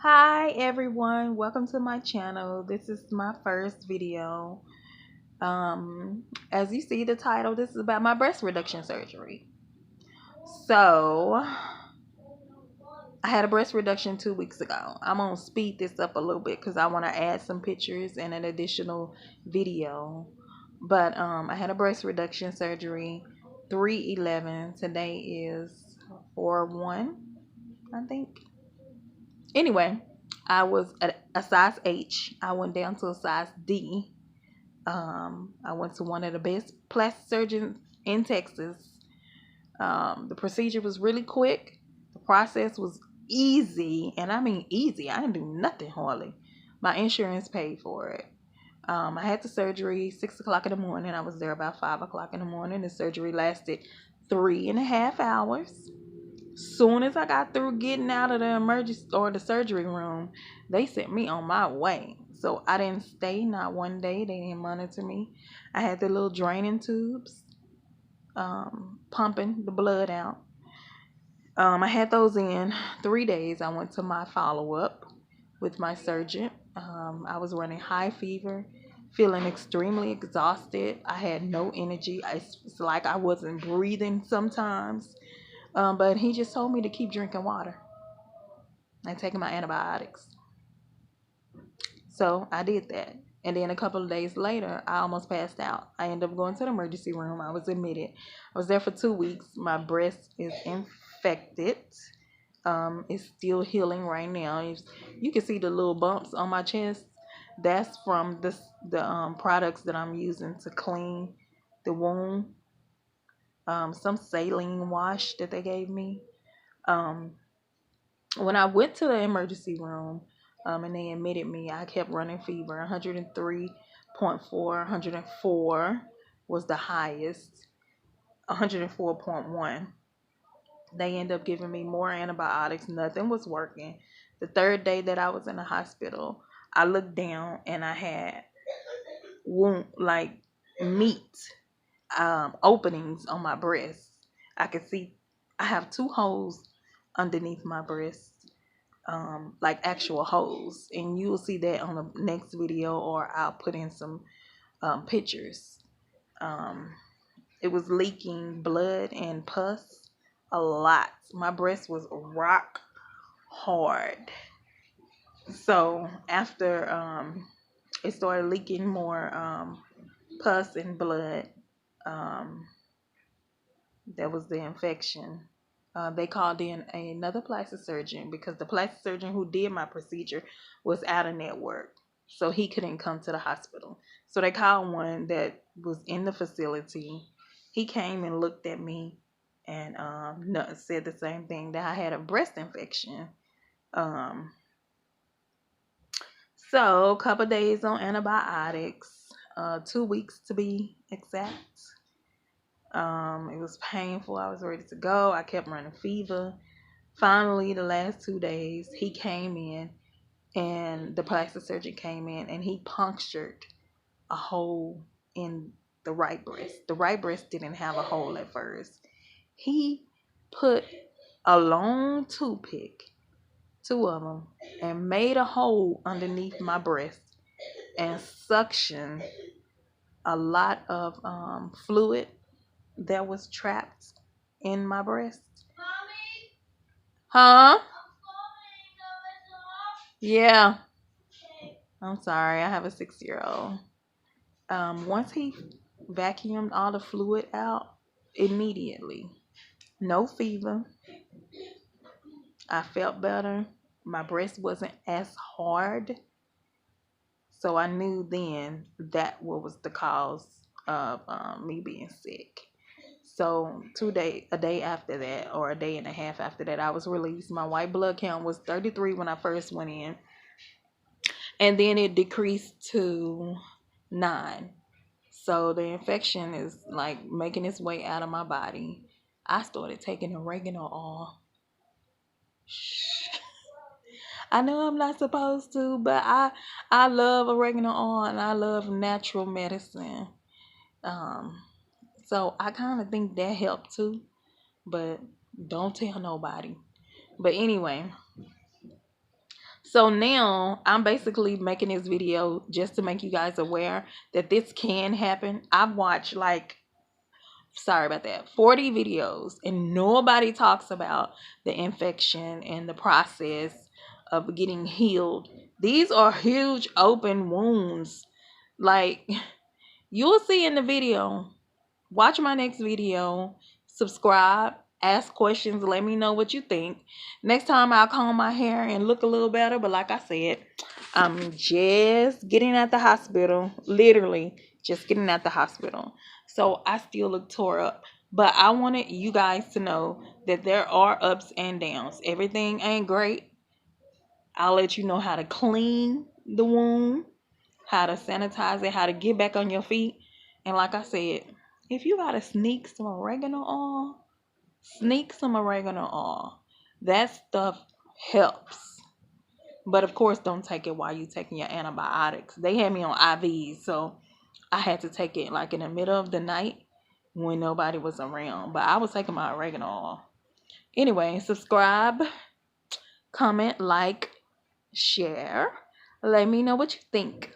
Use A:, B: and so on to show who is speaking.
A: Hi everyone, welcome to my channel. This is my first video. As you see the title, this is about my breast reduction surgery. So I had a breast reduction 2 weeks ago. I'm gonna speed this up a little bit because I want to add some pictures and an additional video. But I had a breast reduction surgery 3/11. Today is 4/1, I think. Anyway, I was at a size H. I went down to a size D. I went to one of the best plastic surgeons in Texas. The procedure was really quick. The process was easy, and I mean easy. I didn't do nothing hardly. My insurance paid for it. I had the surgery 6 o'clock in the morning. I was there about 5 o'clock in the morning. The surgery lasted 3.5 hours. Soon as I got through getting out of the emergency or the surgery room, they sent me on my way. So I didn't stay not one day. They didn't monitor me. I had the little draining tubes, pumping the blood out. I had those in 3 days. I went to my follow up with my surgeon. I was running high fever, feeling extremely exhausted. I had no energy. It's like I wasn't breathing sometimes. But he just told me to keep drinking water and taking my antibiotics. So I did that. And then a couple of days later, I almost passed out. I ended up going to the emergency room. I was admitted. I was there for 2 weeks. My breast is infected. It's still healing right now. You can see the little bumps on my chest. That's from the products that I'm using to clean the wound. Some saline wash that they gave me. Um, when I went to the emergency room, and they admitted me, I kept running fever. 103.4, 104 was the highest. 104.1. They ended up giving me more antibiotics. Nothing was working. The third day that I was in the hospital, I looked down and I had wound like meat openings on my breast. I could see I have two holes underneath my breast, like actual holes, and you will see that on the next video, or I'll put in some pictures. Um, it was leaking blood and pus a lot. My breast was rock hard. So after it started leaking more pus and blood, um, that was the infection. They called in another plastic surgeon because the plastic surgeon who did my procedure was out of network. So he couldn't come to the hospital. So they called one that was in the facility. He came and looked at me and said the same thing, that I had a breast infection. Um, so a couple days on antibiotics, 2 weeks to be exact. It was painful. I was ready to go. I kept running fever. Finally, the last 2 days, he came in, and the plastic surgeon came in and he punctured a hole in the right breast. The right breast didn't have a hole at first. He put a long toothpick, two of them, and made a hole underneath my breast and suctioned a lot of fluid that was trapped in my breast. Huh? Yeah. I'm sorry. I have a 6-year-old. Once he vacuumed all the fluid out, immediately, no fever. I felt better. My breast wasn't as hard. So I knew then that what was the cause of me being sick. So a day after that, or a day and a half after that, I was released. My white blood count was 33 when I first went in, and then it decreased to 9. So the infection is like making its way out of my body. I started taking oregano oil. I know I'm not supposed to, but I love oregano oil and I love natural medicine. Um, so I kind of think that helped too, but don't tell nobody. But anyway, So now I'm basically making this video just to make you guys aware that this can happen. I've watched like, sorry about that, 40 videos, and nobody talks about the infection and the process of getting healed. These are huge open wounds. Like, you'll see in the video. Watch my next video, subscribe, ask questions, let me know what you think. Next time I'll comb my hair and look a little better, but like I said, I'm just getting at the hospital, literally just getting at the hospital. So I still look tore up. But I wanted you guys to know that there are ups and downs. Everything ain't great. I'll let you know how to clean the wound, how to sanitize it, how to get back on your feet. And like I said, if you gotta sneak some oregano oil, sneak some oregano oil. That stuff helps. But of course, don't take it while you're taking your antibiotics. They had me on IVs, so I had to take it like in the middle of the night when nobody was around. But I was taking my oregano oil. Anyway, subscribe, comment, like, share. Let me know what you think.